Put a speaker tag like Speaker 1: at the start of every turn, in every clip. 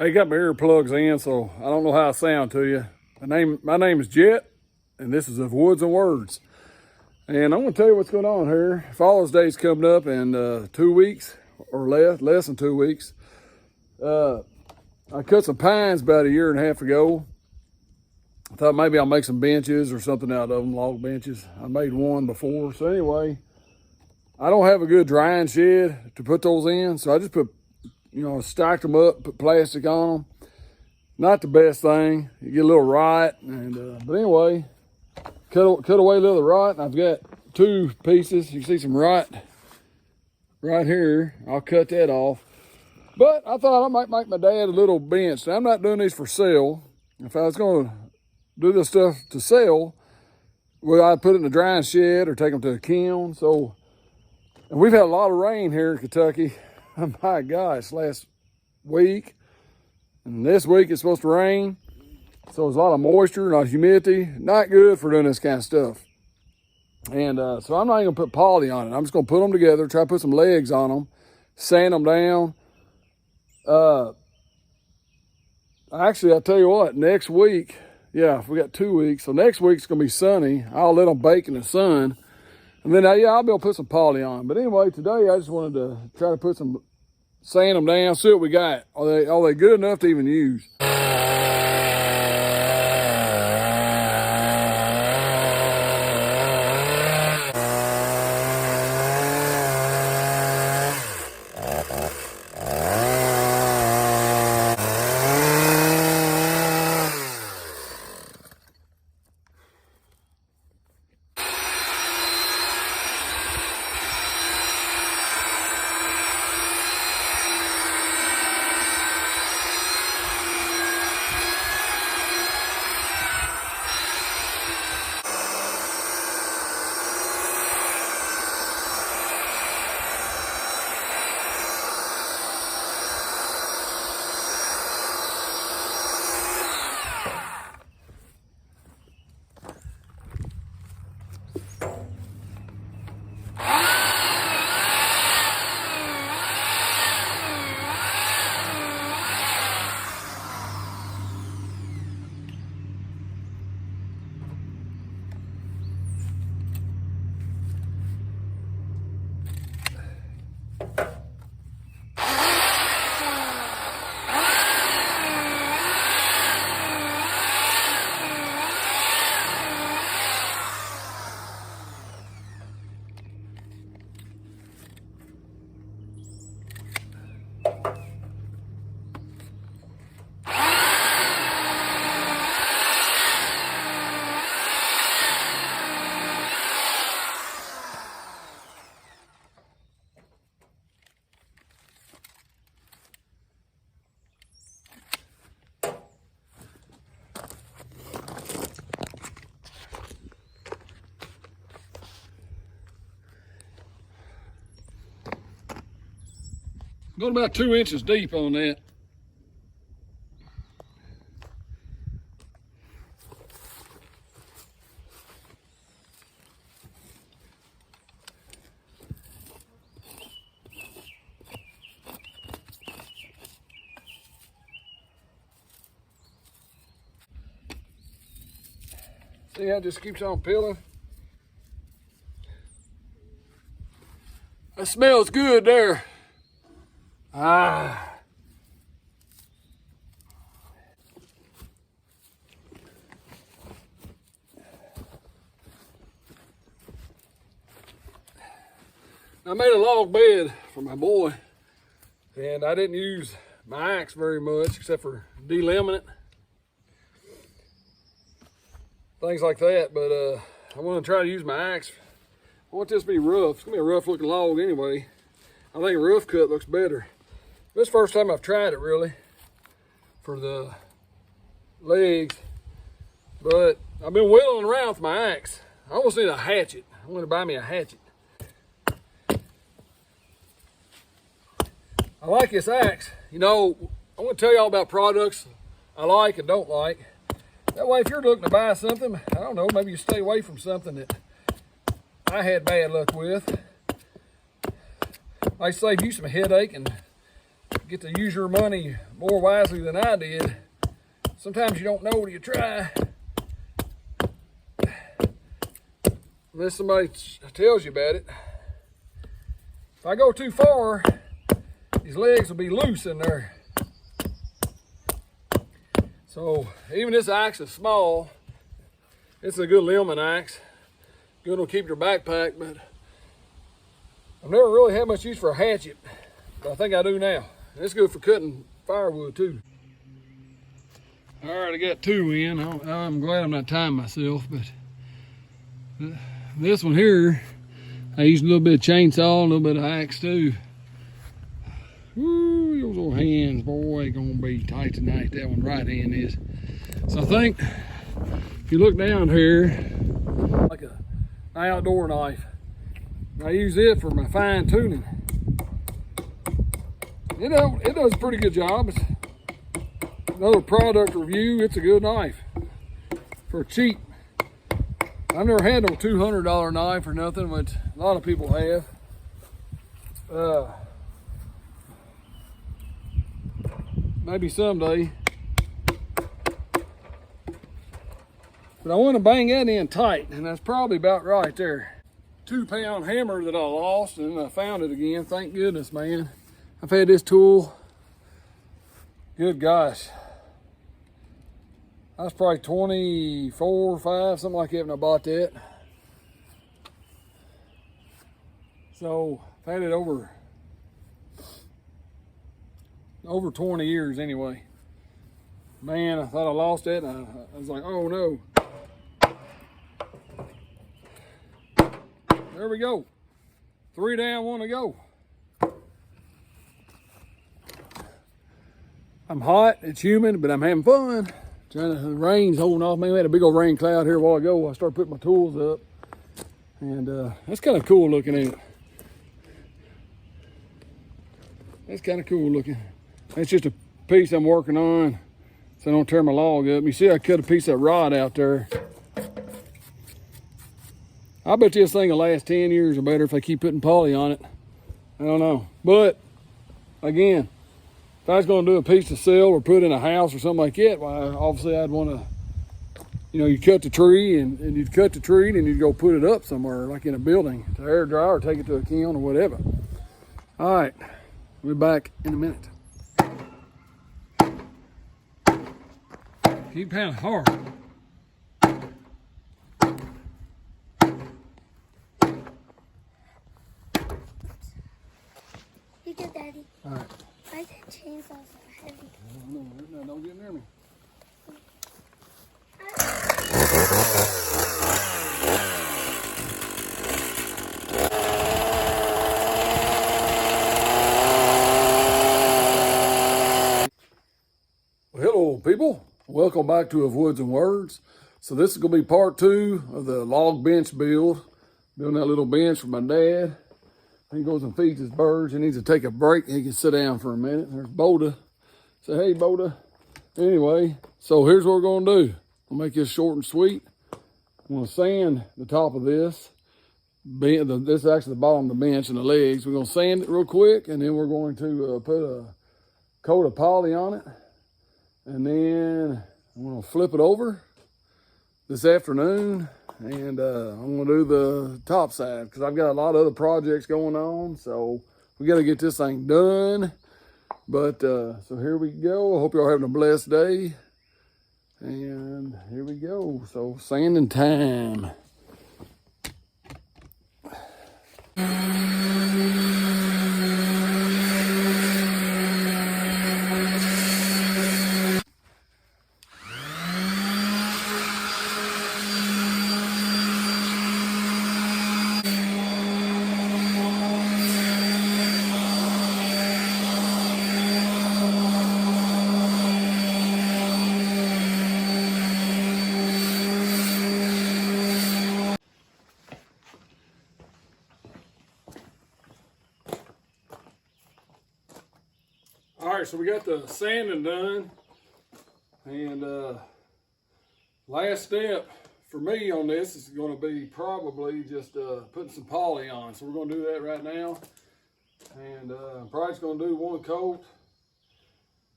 Speaker 1: Hey, got my earplugs in, so I don't know how I sound to you. My name is Jet, and this is of Woods and Words. And I'm going to tell you what's going on here. Father's Day's coming up in 2 weeks or less than 2 weeks. I cut some pines about 1.5 years ago. I thought maybe I'll make some benches or something out of them, log benches. I made one before. So anyway, I don't have a good drying shed to put those in, so I just put, stacked them up, put plastic on them. Not the best thing. You get a little rot, but anyway, cut away a little of the rot, and I've got 2 pieces. You can see some rot right here. I'll cut that off. But I thought I might make my dad a little bench. Now, I'm not doing these for sale. If I was going to do this stuff to sell, well, I'd put it in a drying shed or take them to a kiln. So, and we've had a lot of rain here in Kentucky. Oh my gosh, last week. And this week it's supposed to rain. So there's a lot of moisture, a lot of humidity. Not good for doing this kind of stuff. And so I'm not even gonna put poly on it. I'm just gonna put them together, try to put some legs on them, sand them down. Actually, I'll tell you what, next week, yeah, we got 2 weeks. So next week's gonna be sunny. I'll let them bake in the sun. And then, I'll be able to put some poly on. But anyway, today I just wanted to try to put some, sand them down, see what we got. Are they good enough to even use? Going about 2 inches deep on that. See how it just keeps on peeling? That smells good there. Ah. I made a log bed for my boy, and I didn't use my axe very much except for delimbing it, things like that. But I want to try to use my axe. I want this to be rough. It's gonna be a rough looking log anyway. I think a rough cut looks better. This is the first time I've tried it really for the legs, but I've been whittling around with my axe. I almost need a hatchet. I want to buy me a hatchet. I like this axe. I want to tell you all about products I like and don't like. That way, if you're looking to buy something, I don't know, maybe you stay away from something that I had bad luck with. Might save you some headache and get to use your money more wisely than I did. Sometimes you don't know till you try. Unless somebody tells you about it. If I go too far, these legs will be loose in there. So even this axe is small. It's a good limbing axe. Good to keep your backpack, but I've never really had much use for a hatchet, but I think I do now. It's good for cutting firewood too. All right, I got two in. I'm glad I'm not tying myself, but this one here, I used a little bit of chainsaw, a little bit of axe too. Woo, those little hands, boy, gonna be tight tonight. That one right hand is. So I think if you look down here, like an outdoor knife, I use it for my fine tuning. It does a pretty good job. It's another product review. It's a good knife for cheap. I've never had no $200 knife or nothing, which a lot of people have. Maybe someday. But I want to bang that in tight, and that's probably about right there. 2-pound hammer that I lost, and I found it again. Thank goodness, man. I've had this tool, good gosh, I was probably 24, 5, something like that when I bought that. So I've had it over 20 years anyway. Man, I thought I lost it, and I was like, oh no. There we go. 3 down, 1 to go. I'm hot, it's humid, but I'm having fun. The rain's holding off. Man, we had a big old rain cloud here a while ago. I started putting my tools up, and that's kind of cool looking at it. That's kind of cool looking. That's just a piece I'm working on so I don't tear my log up. You see I cut a piece of rod out there. I bet this thing will last 10 years or better if I keep putting poly on it. I don't know. But, again, if I was going to do a piece to sell or put in a house or something like that, well, obviously I'd want to, you cut the tree and you'd cut the tree and you'd go put it up somewhere, like in a building, to air dry or take it to a kiln or whatever. All right, we'll be back in a minute. Keep pounding hard.
Speaker 2: You get Daddy.
Speaker 1: All right.
Speaker 2: Why the chainsaws so heavy?
Speaker 1: I don't know. Don't get near me. Well, hello, people. Welcome back to Of Woods and Words. So this is going to be part 2 of the log bench build. Building that little bench for my dad. He goes and feeds his birds. He needs to take a break. He can sit down for a minute. There's Boda. Say, hey, Boda. Anyway, so here's what we're going to do. We'll make this short and sweet. I'm going to sand the top of this. This is actually the bottom of the bench and the legs. We're going to sand it real quick, and then we're going to put a coat of poly on it. And then I'm going to flip it over this afternoon. And I'm going to do the top side because I've got a lot of other projects going on. So we got to get this thing done. But so here we go. I hope y'all having a blessed day. And here we go. So sanding time. All right, so we got the sanding done, and last step for me on this is going to be probably just putting some poly on. So we're going to do that right now, and I'm probably just going to do 1 coat,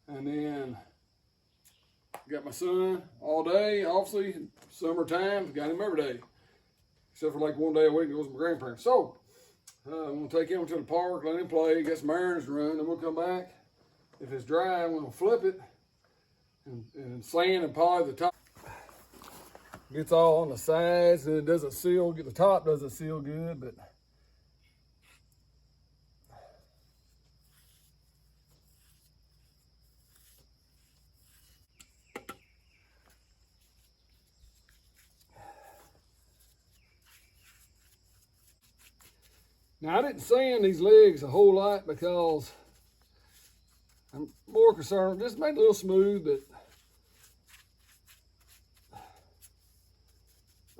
Speaker 1: And then got my son all day, obviously, summertime, got him every day. Except for like one day a week, he goes with my grandparents. So, I'm gonna take him to the park, let him play, get some errands to run, then we'll come back. If it's dry, I'm gonna flip it and sand and polish the top. Gets all on the sides and it doesn't seal, the top doesn't seal good, but now I didn't sand these legs a whole lot because I'm more concerned, just make it a little smooth, but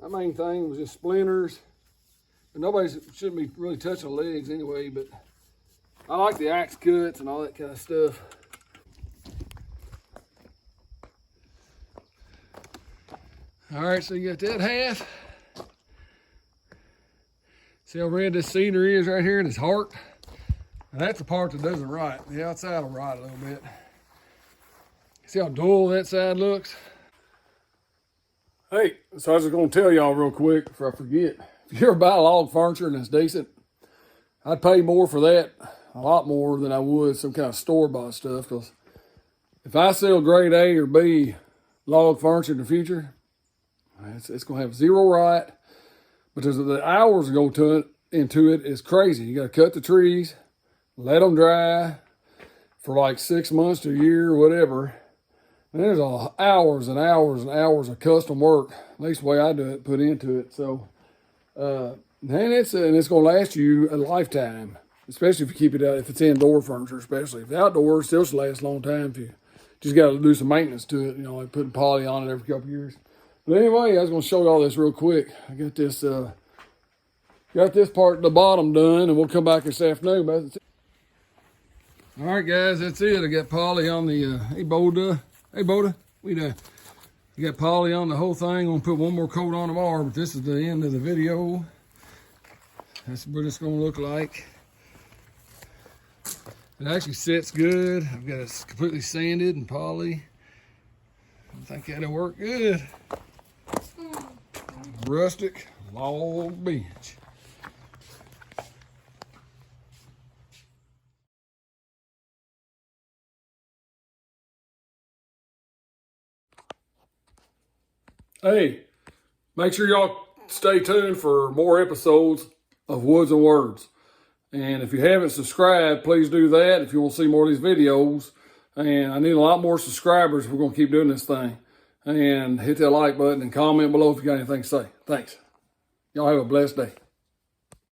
Speaker 1: my main thing was just splinters. And nobody shouldn't be really touching the legs anyway, but I like the axe cuts and all that kind of stuff. All right, so you got that half. See how red this cedar is right here in his heart? And that's the part that doesn't rot. The outside will rot a little bit. See how dull that side looks? Hey, so I was just gonna tell y'all real quick before I forget. If you ever buy log furniture and it's decent, I'd pay more for that, a lot more than I would some kind of store-bought stuff. Because if I sell grade A or B log furniture in the future, it's gonna have zero rot. But there's the hours that go into it is crazy. You gotta cut the trees, let them dry for like 6 months to a year or whatever. And there's hours and hours and hours of custom work, at least the way I do it, put into it. So, and it's gonna last you a lifetime, especially if you keep it out, if it's indoor furniture, especially. If it's outdoor, it still lasts a long time if you just gotta do some maintenance to it, like putting poly on it every couple of years. But anyway, I was gonna show y'all this real quick. I got this part at the bottom done, and we'll come back this afternoon. But all right, guys, that's it. I got poly on the, hey, Boda. Hey, Boda, we done. You got poly on the whole thing. I'm gonna put one more coat on tomorrow, but this is the end of the video. That's what it's gonna look like. It actually sits good. I've got it completely sanded and poly. I think that'll work good. Rustic log bench. Hey, make sure y'all stay tuned for more episodes of Woods and Words. And if you haven't subscribed, please do that if you want to see more of these videos. And I need a lot more subscribers if we're going to keep doing this thing. And hit that like button and comment below if you got anything to say. Thanks. Y'all have a blessed day.